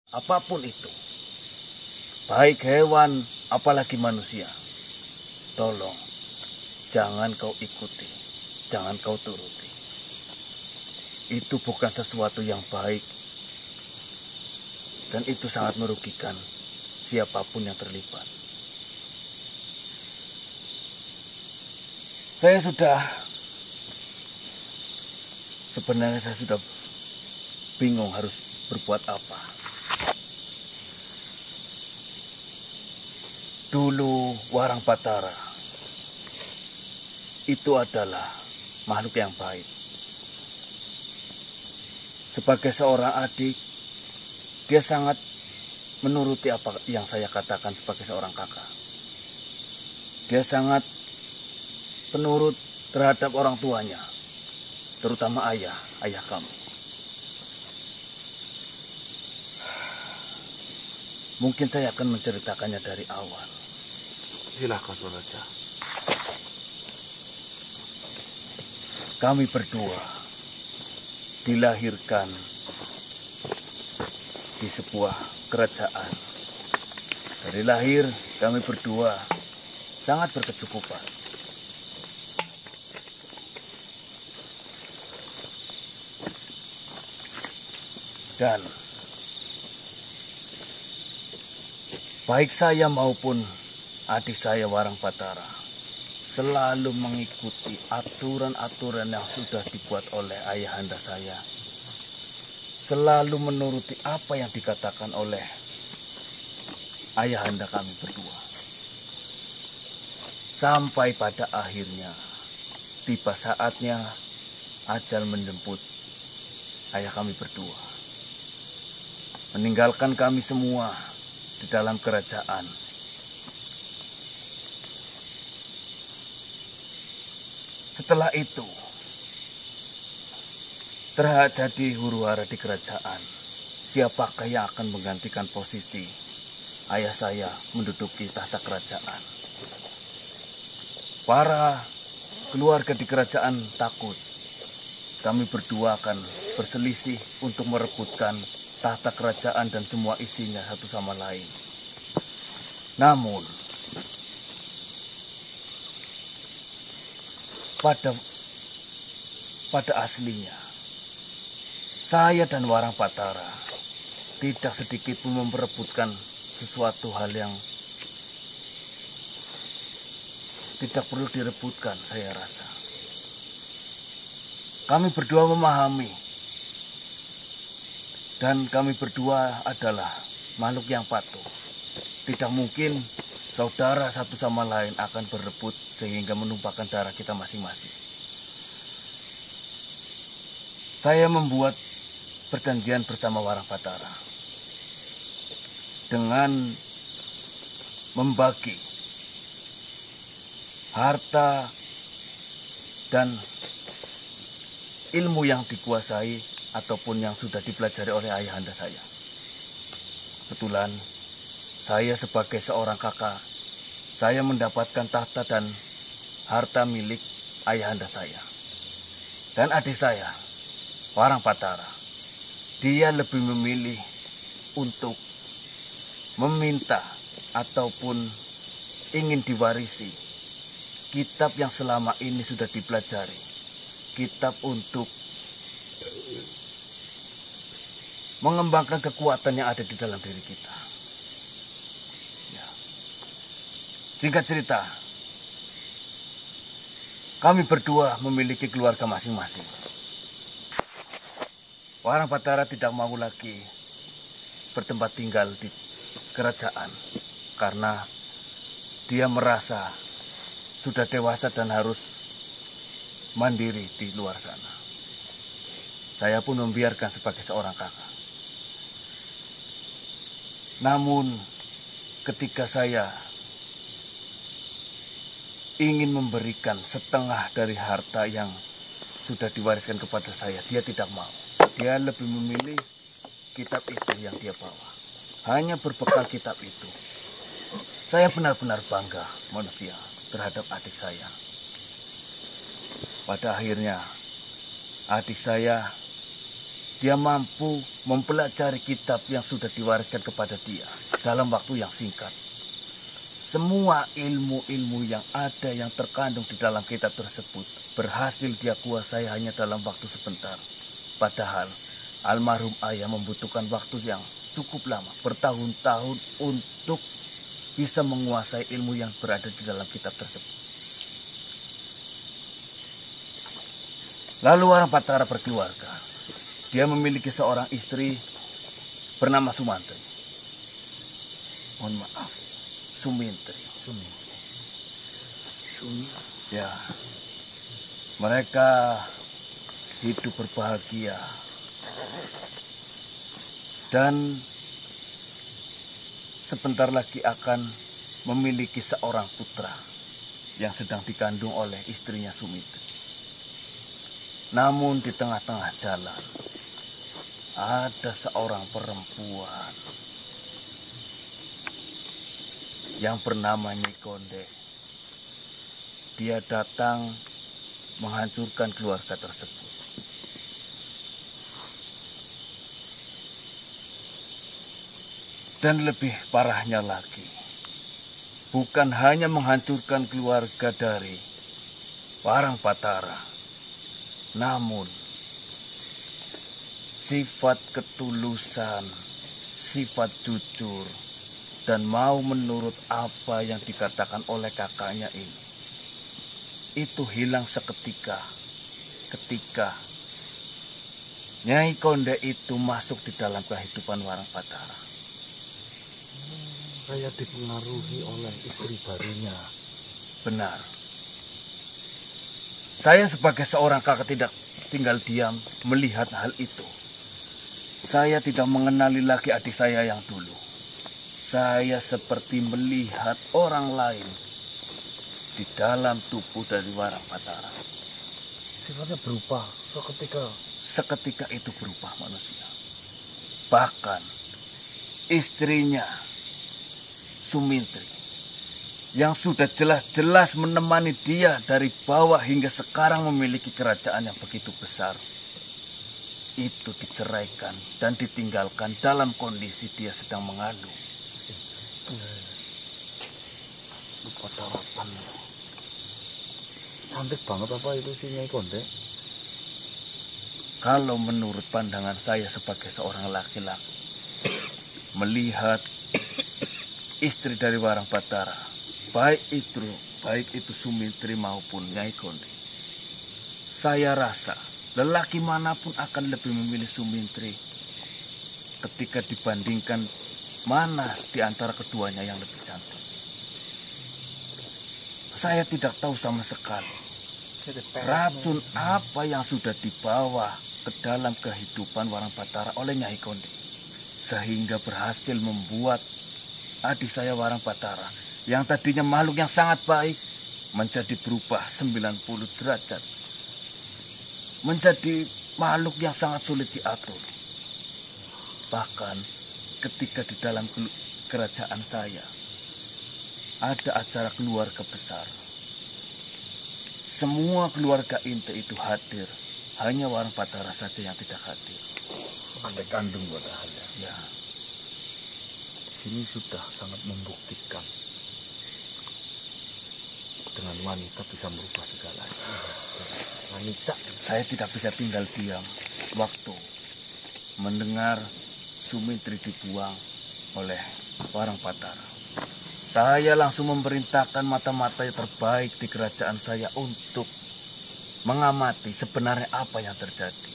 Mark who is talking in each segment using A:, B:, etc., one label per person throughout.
A: apapun itu, baik hewan, apalagi manusia, tolong jangan kau ikuti, jangan kau turuti. Itu bukan sesuatu yang baik, dan itu sangat merugikan siapapun yang terlibat. Sebenarnya saya sudah bingung harus berbuat apa. Dulu Warang Batara itu adalah makhluk yang baik. Sebagai seorang adik, dia sangat menuruti apa yang saya katakan sebagai seorang kakak. Dia sangat penurut terhadap orang tuanya, terutama ayah kami. Mungkin saya akan menceritakannya dari awal.
B: Silakan, Raja.
A: Kami berdua dilahirkan di sebuah kerajaan. Dari lahir kami berdua sangat berkecukupan. Dan baik saya maupun adik saya Warang Batara selalu mengikuti aturan-aturan yang sudah dibuat oleh ayahanda saya. Selalu menuruti apa yang dikatakan oleh ayahanda kami berdua. Sampai pada akhirnya tiba saatnya ajal menjemput ayah kami berdua. Meninggalkan kami semua di dalam kerajaan. Setelah itu, terjadi huru-hara di kerajaan. Siapakah yang akan menggantikan posisi ayah saya menduduki tahta kerajaan? Para keluarga di kerajaan takut kami berdua akan berselisih untuk merebutkan tahta kerajaan dan semua isinya satu sama lain. Namun, pada aslinya, saya dan Warang Batara tidak sedikit pun memperebutkan sesuatu hal yang tidak perlu direbutkan, saya rasa. Kami berdua memahami, dan kami berdua adalah makhluk yang patuh. Tidak mungkin saudara satu sama lain akan berebut sehingga menumpahkan darah kita masing-masing. Saya membuat perjanjian bersama Warang Batara dengan membagi harta dan ilmu yang dikuasai ataupun yang sudah dipelajari oleh ayahanda saya. Kebetulan saya sebagai seorang kakak, saya mendapatkan tahta dan harta milik ayahanda saya. Dan adik saya, Warang Batara, dia lebih memilih untuk meminta ataupun ingin diwarisi kitab yang selama ini sudah dipelajari. Kitab untuk mengembangkan kekuatan yang ada di dalam diri kita. Ya. Singkat cerita, kami berdua memiliki keluarga masing-masing. Warang Batara tidak mau lagi bertempat tinggal di kerajaan karena dia merasa sudah dewasa dan harus mandiri di luar sana. Saya pun membiarkan sebagai seorang kakak. Namun ketika saya ingin memberikan setengah dari harta yang sudah diwariskan kepada saya, dia tidak mau. Dia lebih memilih kitab itu yang dia bawa. Hanya berbekal kitab itu, saya benar-benar bangga manusia terhadap adik saya. Pada akhirnya, adik saya dia mampu mempelajari kitab yang sudah diwariskan kepada dia dalam waktu yang singkat. Semua ilmu-ilmu yang ada yang terkandung di dalam kitab tersebut berhasil dia kuasai hanya dalam waktu sebentar. Padahal almarhum ayah membutuhkan waktu yang cukup lama, bertahun-tahun untuk bisa menguasai ilmu yang berada di dalam kitab tersebut. Lalu Warang Patara berkeluarga. Dia memiliki seorang istri bernama Sumantri. Mohon maaf, Sumintri. Ya, mereka hidup berbahagia dan sebentar lagi akan memiliki seorang putra yang sedang dikandung oleh istrinya Sumintri. Namun di tengah-tengah jalan ada seorang perempuan yang bernama Nyai Konde. Dia datang menghancurkan keluarga tersebut. Dan lebih parahnya lagi, bukan hanya menghancurkan keluarga dari Warang Patara, namun sifat ketulusan, sifat jujur, dan mau menurut apa yang dikatakan oleh kakaknya ini, itu hilang seketika ketika Nyai Konde itu masuk di dalam kehidupan Warang Patara.
B: Kayak dipengaruhi oleh istri barunya.
A: Benar. Saya sebagai seorang kakak tidak tinggal diam melihat hal itu. Saya tidak mengenali lagi adik saya yang dulu. Saya seperti melihat orang lain di dalam tubuh dari Warang Patara.
B: Sifatnya berubah
A: Seketika itu berubah manusia. Bahkan istrinya Sumintri yang sudah jelas-jelas menemani dia dari bawah hingga sekarang memiliki kerajaan yang begitu besar, itu diceraikan dan ditinggalkan dalam kondisi dia sedang mengandung.
B: lupa tarapan. Cantik banget apa itu si Nyai Konde?
A: Kalau menurut pandangan saya sebagai seorang laki-laki, melihat istri dari Warang Patara, baik itu Sumintri maupun Nyai Konde, saya rasa lelaki manapun akan lebih memilih Sumintri ketika dibandingkan mana di antara keduanya yang lebih cantik. Saya tidak tahu sama sekali racun apa yang sudah dibawa ke dalam kehidupan Warang Patara oleh Nyai Konde, sehingga berhasil membuat adik saya Warang Patara yang tadinya makhluk yang sangat baik menjadi berubah 90 derajat, menjadi makhluk yang sangat sulit diatur. Bahkan ketika di dalam kerajaan saya ada acara keluarga besar, semua keluarga inti itu hadir, hanya Warang Patara saja yang tidak hadir.
B: Adik kandung padahal
A: Ya,
B: sini sudah sangat membuktikan dengan wanita bisa merubah segalanya. Wanita,
A: saya tidak bisa tinggal diam waktu mendengar Sumintri dibuang oleh Warang Patara. Saya langsung memerintahkan mata-mata yang terbaik di kerajaan saya untuk mengamati sebenarnya apa yang terjadi.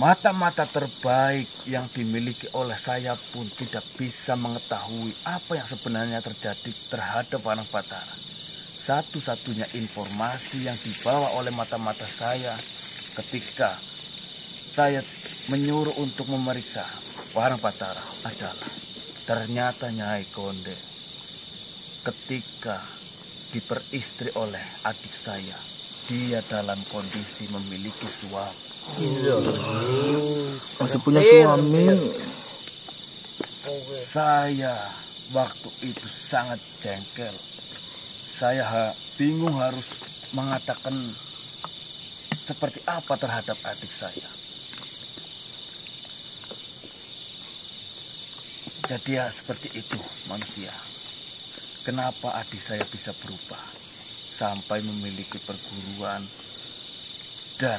A: Mata-mata terbaik yang dimiliki oleh saya pun tidak bisa mengetahui apa yang sebenarnya terjadi terhadap Warang Patara. Satu-satunya informasi yang dibawa oleh mata-mata saya ketika saya menyuruh untuk memeriksa Warang Patara adalah ternyata Nyai Konde ketika diperistri oleh adik saya, dia dalam kondisi memiliki suami.
B: masih punya suami.
A: Saya waktu itu sangat jengkel. Saya bingung harus mengatakan seperti apa terhadap adik saya. Jadi ya seperti itu manusia. Kenapa adik saya bisa berubah sampai memiliki perguruan dan